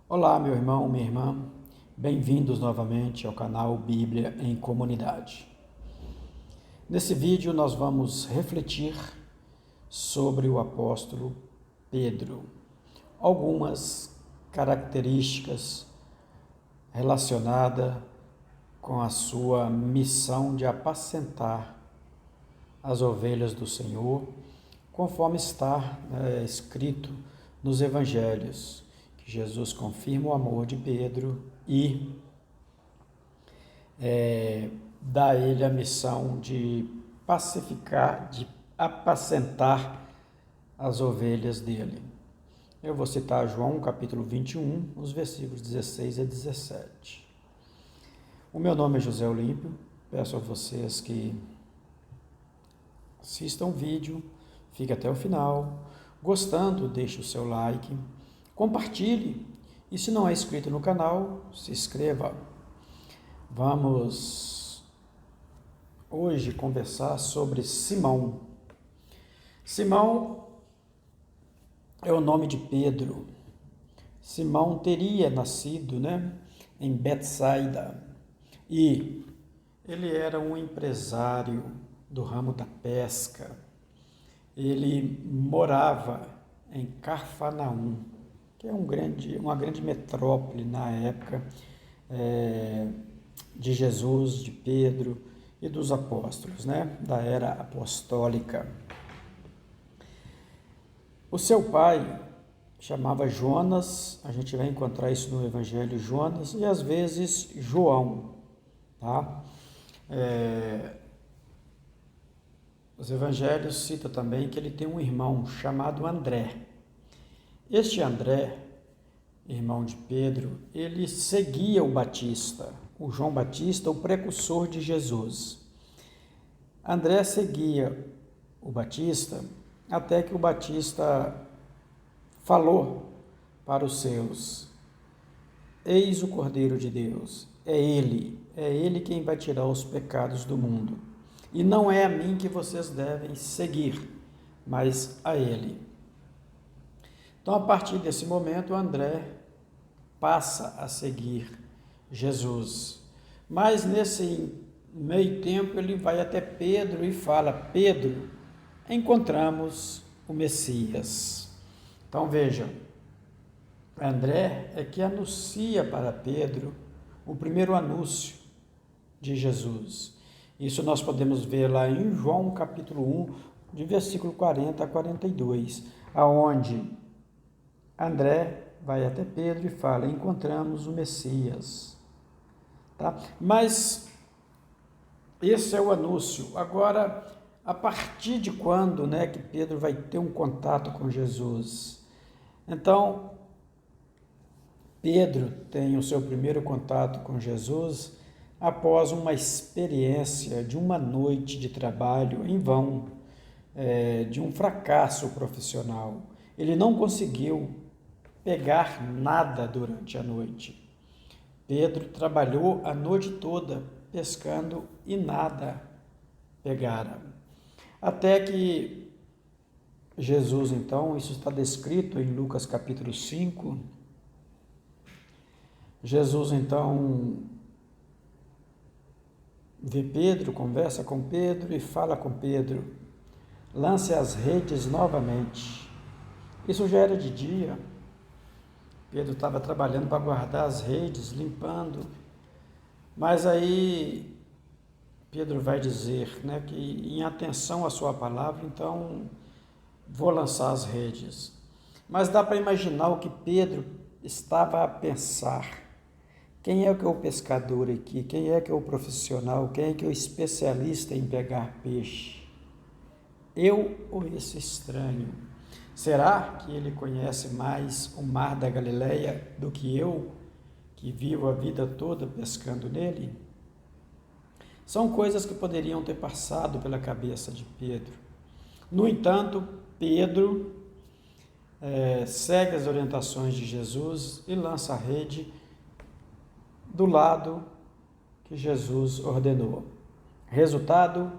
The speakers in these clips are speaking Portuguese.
Olá, meu irmão, minha irmã, bem-vindos novamente ao canal Bíblia em Comunidade. Nesse vídeo nós vamos refletir sobre o apóstolo Pedro, algumas características relacionadas com a sua missão de apacentar as ovelhas do Senhor, conforme está escrito nos evangelhos. Jesus confirma o amor de Pedro e dá a ele a missão de pacificar, de apacentar as ovelhas dele. Eu vou citar João capítulo 21, os versículos 16 a 17. O meu nome é José Olímpio, peço a vocês que assistam o vídeo, fique até o final. Gostando, deixe o seu like, compartilhe e, se não é inscrito no canal, se inscreva. Vamos hoje conversar sobre Simão. Simão é o nome de Pedro. Simão teria nascido, em Betsaida, e ele era um empresário do ramo da pesca. Ele morava em Cafarnaum, que é uma grande metrópole na época de Jesus, de Pedro e dos apóstolos, da era apostólica. O seu pai chamava Jonas, a gente vai encontrar isso no Evangelho, Jonas, e às vezes João, tá? Os Evangelhos citam também que ele tem um irmão chamado André. Este André, irmão de Pedro, ele seguia o Batista, o João Batista, o precursor de Jesus. André seguia o Batista até que o Batista falou para os seus: eis o Cordeiro de Deus, é Ele quem vai tirar os pecados do mundo. E não é a mim que vocês devem seguir, mas a Ele. Então, a partir desse momento, André passa a seguir Jesus. Mas nesse meio tempo, ele vai até Pedro e fala: Pedro, encontramos o Messias. Então, veja, André é que anuncia para Pedro o primeiro anúncio de Jesus. Isso nós podemos ver lá em João capítulo 1, de versículo 40 a 42, aonde André vai até Pedro e fala: encontramos o Messias. Tá? Mas esse é o anúncio. Agora, a partir de quando que Pedro vai ter um contato com Jesus? Então, Pedro tem o seu primeiro contato com Jesus após uma experiência de uma noite de trabalho em vão, de um fracasso profissional. Ele não conseguiu pegar nada durante a noite. Pedro trabalhou a noite toda pescando e nada pegara. Até que Jesus, então, isso está descrito em Lucas capítulo 5, Jesus, então, vê Pedro, conversa com Pedro e fala com Pedro: lance as redes novamente. Isso já era de dia. Pedro estava trabalhando para guardar as redes, limpando. Mas aí Pedro vai dizer que, em atenção à sua palavra, então vou lançar as redes. Mas dá para imaginar o que Pedro estava a pensar. Quem é que é o pescador aqui? Quem é que é o profissional? Quem é que é o especialista em pegar peixe? Eu ou esse estranho? Será que ele conhece mais o mar da Galileia do que eu, que vivo a vida toda pescando nele? São coisas que poderiam ter passado pela cabeça de Pedro. No entanto, Pedro segue as orientações de Jesus e lança a rede do lado que Jesus ordenou. Resultado,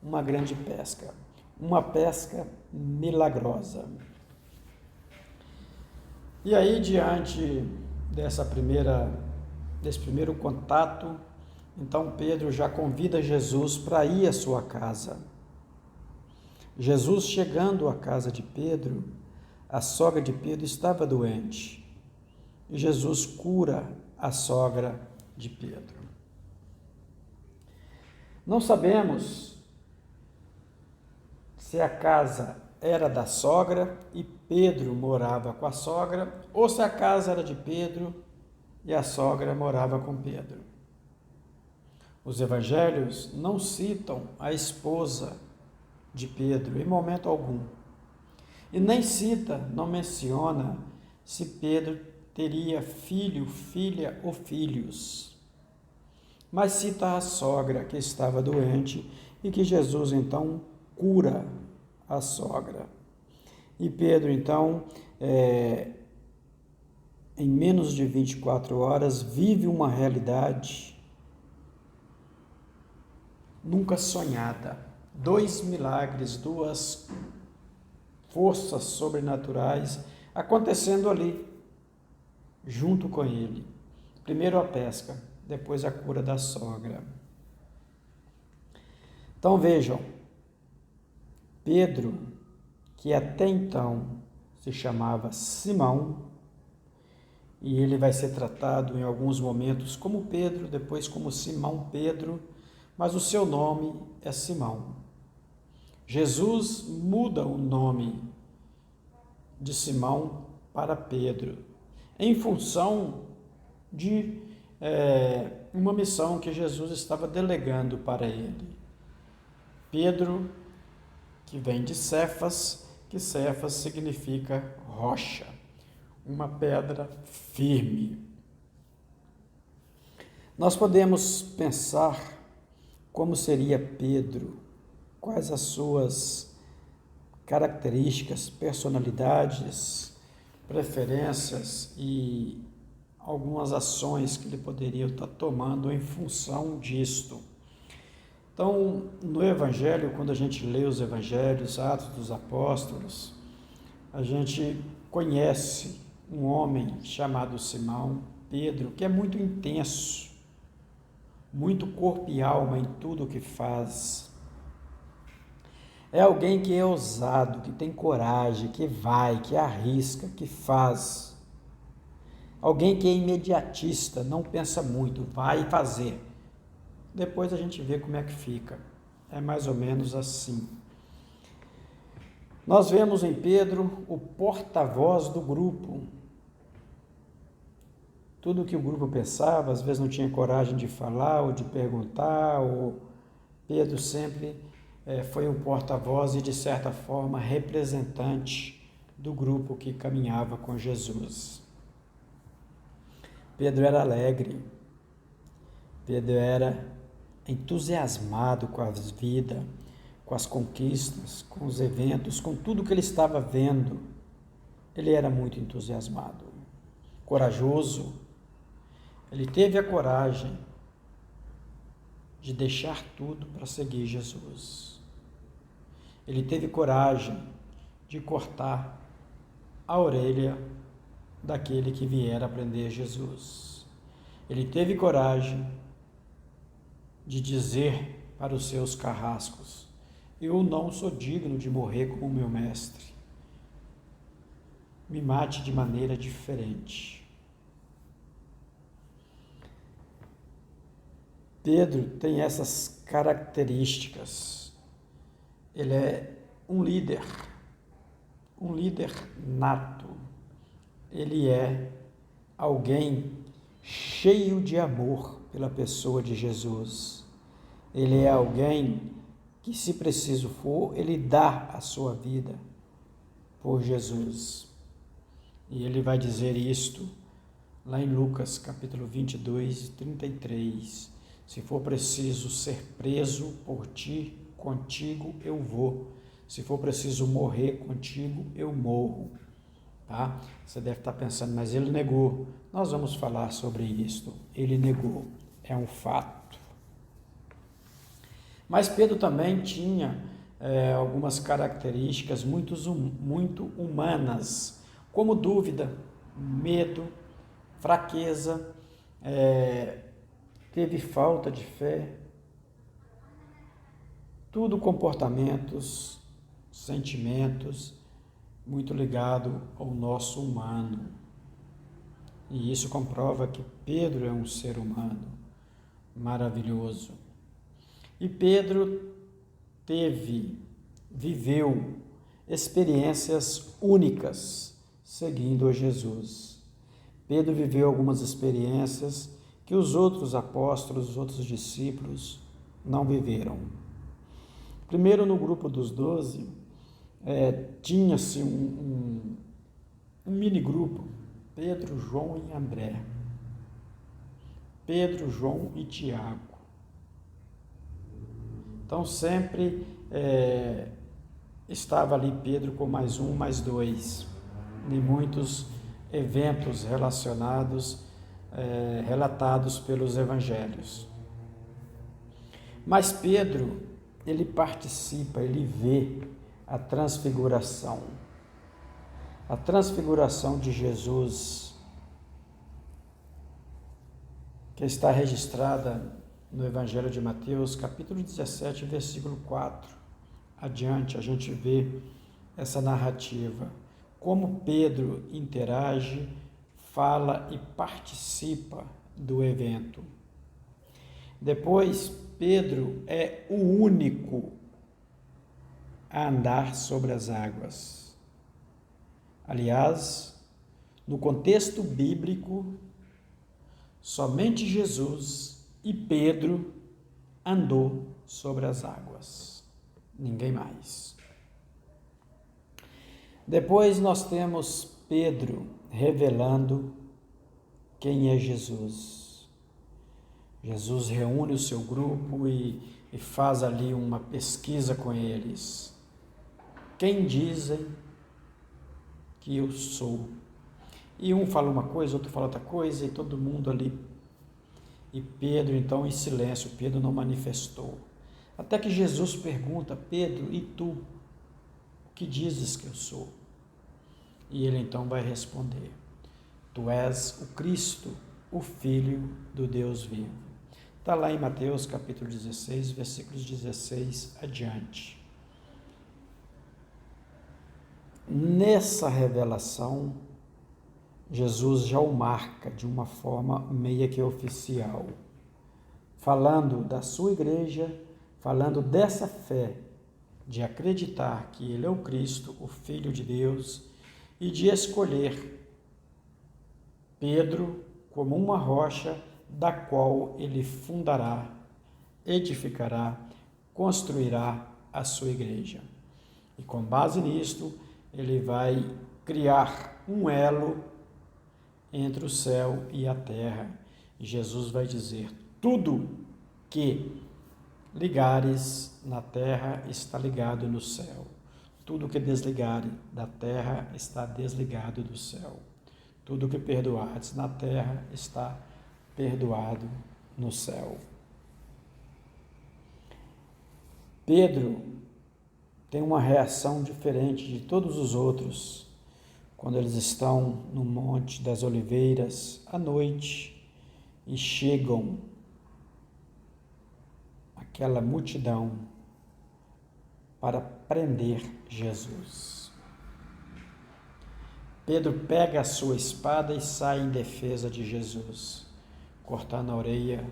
uma grande pesca. Uma pesca milagrosa. E aí, diante desse primeiro contato, então Pedro já convida Jesus para ir à sua casa. Jesus chegando à casa de Pedro, a sogra de Pedro estava doente. E Jesus cura a sogra de Pedro. Não sabemos se a casa era da sogra e Pedro morava com a sogra, ou se a casa era de Pedro e a sogra morava com Pedro. Os evangelhos não citam a esposa de Pedro em momento algum. E nem cita, não menciona se Pedro teria filho, filha ou filhos. Mas cita a sogra que estava doente e que Jesus então cura a sogra. E Pedro então, em menos de 24 horas, vive uma realidade nunca sonhada. 2 milagres, 2 forças sobrenaturais acontecendo ali, junto com ele. Primeiro a pesca, depois a cura da sogra. Então vejam, Pedro, que até então se chamava Simão, e ele vai ser tratado em alguns momentos como Pedro, depois como Simão Pedro, mas o seu nome é Simão. Jesus muda o nome de Simão para Pedro, em função de uma missão que Jesus estava delegando para ele. Pedro, que vem de Cefas, que Cefas significa rocha, uma pedra firme. Nós podemos pensar como seria Pedro, quais as suas características, personalidades, preferências e algumas ações que ele poderia estar tomando em função disto. Então, no Evangelho, quando a gente lê os Evangelhos, Atos dos Apóstolos, a gente conhece um homem chamado Simão Pedro, que é muito intenso, muito corpo e alma em tudo o que faz. É alguém que é ousado, que tem coragem, que vai, que arrisca, que faz. Alguém que é imediatista, não pensa muito, vai fazer. Depois a gente vê como é que fica. É mais ou menos assim. Nós vemos em Pedro o porta-voz do grupo. Tudo que o grupo pensava, às vezes não tinha coragem de falar ou de perguntar, ou Pedro sempre foi um porta-voz e, de certa forma, representante do grupo que caminhava com Jesus. Pedro era alegre, Pedro era entusiasmado com a vida, com as conquistas, com os eventos, com tudo que ele estava vendo. Ele era muito entusiasmado, corajoso. Ele teve a coragem de deixar tudo para seguir Jesus. Ele teve coragem de cortar a orelha daquele que vier aprender Jesus. Ele teve coragem de dizer para os seus carrascos: eu não sou digno de morrer como meu mestre. Me mate de maneira diferente. Pedro tem essas características. Ele é um líder nato. Ele é alguém cheio de amor pela pessoa de Jesus. Ele é alguém que, se preciso for, ele dá a sua vida por Jesus. E ele vai dizer isto lá em Lucas, capítulo 22, 33. Se for preciso ser preso por ti, contigo eu vou. Se for preciso morrer contigo, eu morro. Tá? Você deve estar pensando, mas ele negou. Nós vamos falar sobre isto. Ele negou. É um fato. Mas Pedro também tinha algumas características muito humanas, como dúvida, medo, fraqueza, teve falta de fé, tudo comportamentos, sentimentos, muito ligado ao nosso humano. E isso comprova que Pedro é um ser humano maravilhoso. E Pedro viveu experiências únicas seguindo a Jesus. Pedro viveu algumas experiências que os outros apóstolos, os outros discípulos não viveram. Primeiro, no grupo dos 12, tinha-se um mini-grupo, Pedro, João e André. Pedro, João e Tiago. Então, sempre estava ali Pedro com mais um, mais dois, em muitos eventos relacionados, relatados pelos evangelhos. Mas Pedro, ele participa, ele vê a transfiguração de Jesus, que está registrada no Evangelho de Mateus, capítulo 17, versículo 4. Adiante, a gente vê essa narrativa, como Pedro interage, fala e participa do evento. Depois, Pedro é o único a andar sobre as águas. Aliás, no contexto bíblico, somente Jesus e Pedro andou sobre as águas, ninguém mais. Depois nós temos Pedro revelando quem é Jesus. Jesus reúne o seu grupo e faz ali uma pesquisa com eles. Quem dizem que eu sou? E um fala uma coisa, outro fala outra coisa, e todo mundo ali. E Pedro, então, em silêncio, Pedro não manifestou. Até que Jesus pergunta: Pedro, e tu? O que dizes que eu sou? E ele então vai responder: Tu és o Cristo, o Filho do Deus vivo. Está lá em Mateus capítulo 16, versículos 16 adiante. Nessa revelação, Jesus já o marca de uma forma meio que oficial, falando da sua igreja, falando dessa fé, de acreditar que ele é o Cristo, o Filho de Deus, e de escolher Pedro como uma rocha da qual ele fundará, edificará, construirá a sua igreja. E com base nisto, ele vai criar um elo entre o céu e a terra. E Jesus vai dizer: tudo que ligares na terra está ligado no céu. Tudo que desligares da terra está desligado do céu. Tudo que perdoares na terra está perdoado no céu. Pedro tem uma reação diferente de todos os outros quando eles estão no Monte das Oliveiras à noite e chegam aquela multidão para prender Jesus. Pedro pega a sua espada e sai em defesa de Jesus, cortando a orelha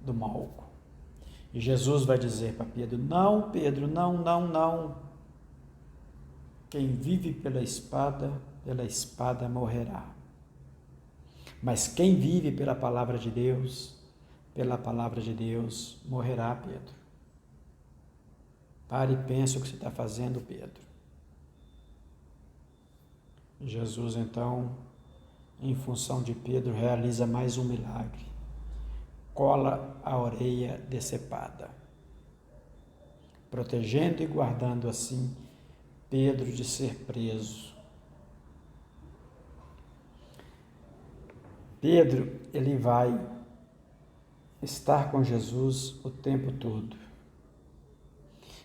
do Malco. E Jesus vai dizer para Pedro: não, Pedro, não, não, não. Quem vive pela espada morrerá. Mas quem vive pela palavra de Deus morrerá, Pedro. Pare e pense o que você está fazendo, Pedro. Jesus, então, em função de Pedro, realiza mais um milagre. Cola a orelha decepada, protegendo e guardando assim Pedro de ser preso. Pedro, ele vai estar com Jesus o tempo todo.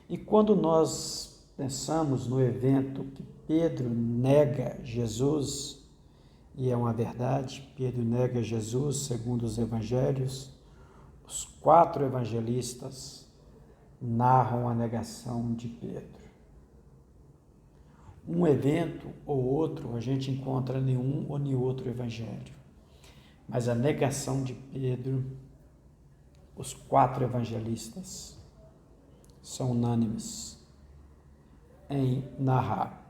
E quando nós pensamos no evento que Pedro nega Jesus e é uma verdade, Pedro nega Jesus segundo os evangelhos. Os 4 evangelistas narram a negação de Pedro. Um evento ou outro a gente encontra em um ou em outro evangelho, mas a negação de Pedro, os 4 evangelistas são unânimes em narrar,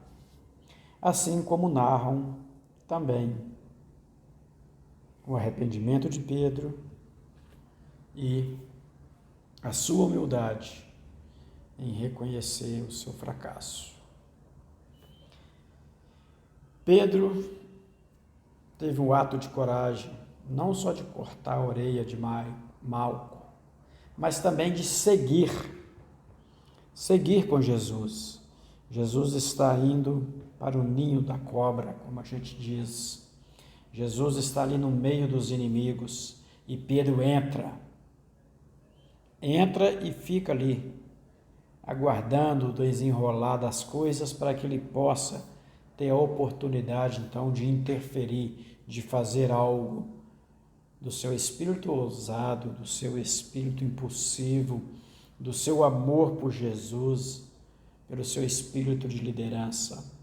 assim como narram também o arrependimento de Pedro e a sua humildade em reconhecer o seu fracasso. Pedro teve um ato de coragem, não só de cortar a orelha de Malco, mas também de seguir com Jesus. Jesus está indo para o ninho da cobra, como a gente diz. Jesus está ali no meio dos inimigos e Pedro entra e fica ali, aguardando o desenrolar das coisas para que ele possa ter a oportunidade, então, de interferir, de fazer algo do seu espírito ousado, do seu espírito impulsivo, do seu amor por Jesus, pelo seu espírito de liderança.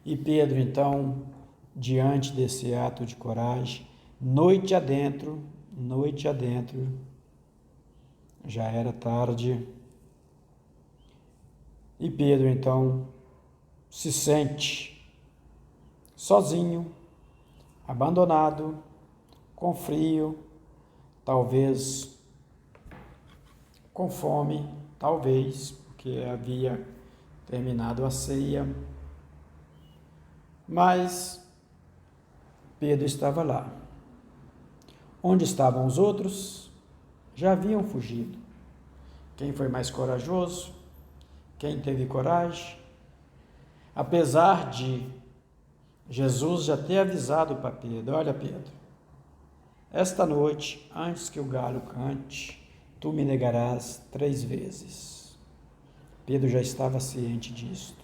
E Pedro, então, diante desse ato de coragem, noite adentro, já era tarde, e Pedro, então, se sente sozinho, abandonado, com frio, talvez com fome, talvez, porque havia terminado a ceia, mas Pedro estava lá. Onde estavam os outros? Já haviam fugido. Quem foi mais corajoso? Quem teve coragem? Apesar de Jesus já ter avisado para Pedro: olha, Pedro, esta noite, antes que o galo cante, tu me negarás 3 vezes. Pedro já estava ciente disto.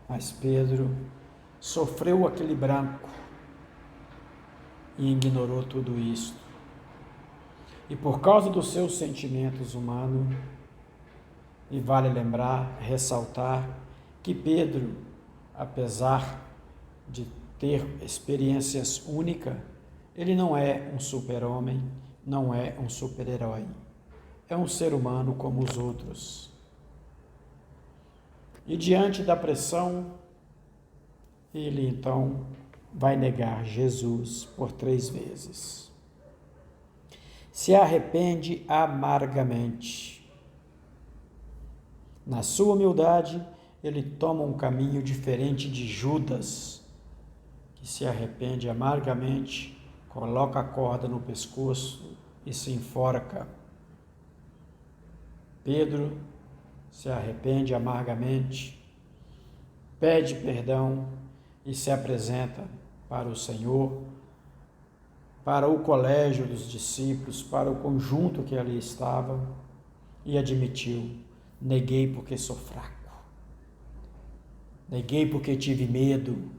Mas Pedro sofreu aquele branco e ignorou tudo isso. E por causa dos seus sentimentos humanos, e vale lembrar, ressaltar, que Pedro, apesar de ter experiências únicas, ele não é um super-homem, não é um super-herói. É um ser humano como os outros. E diante da pressão, ele então vai negar Jesus por 3 vezes. Se arrepende amargamente. Na sua humildade, ele toma um caminho diferente de Judas, que se arrepende amargamente, coloca a corda no pescoço e se enforca. Pedro se arrepende amargamente, pede perdão e se apresenta para o Senhor, para o colégio dos discípulos, para o conjunto que ali estava, e admitiu: neguei porque sou fraco, neguei porque tive medo,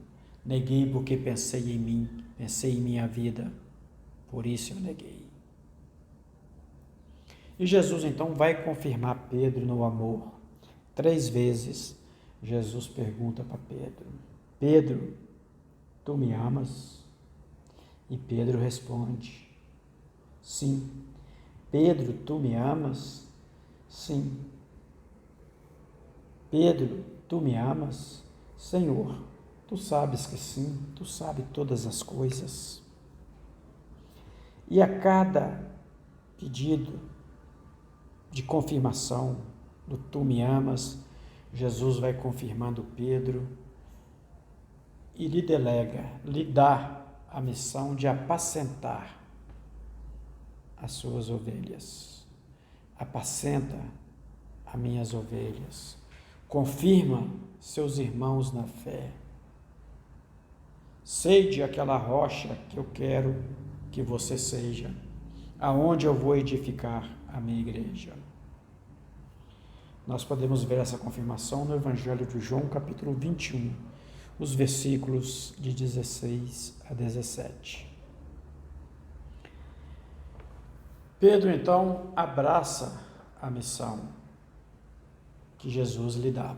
neguei porque pensei em mim, pensei em minha vida, por isso eu neguei. E Jesus então vai confirmar Pedro no amor. 3 vezes Jesus pergunta para Pedro: Pedro, tu me amas? E Pedro responde: sim. Pedro, tu me amas? Sim. Pedro, tu me amas? Senhor, tu sabes que sim, tu sabes todas as coisas. E a cada pedido de confirmação do tu me amas, Jesus vai confirmando Pedro e lhe delega, lhe dá a missão de apacentar as suas ovelhas. Apacenta as minhas ovelhas. Confirma seus irmãos na fé. Sede aquela rocha que eu quero que você seja, aonde eu vou edificar a minha igreja. Nós podemos ver essa confirmação no Evangelho de João, capítulo 21, os versículos de 16 a 17. Pedro, então, abraça a missão que Jesus lhe dá.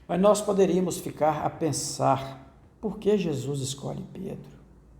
Mas nós poderíamos ficar a pensar, por que Jesus escolhe Pedro?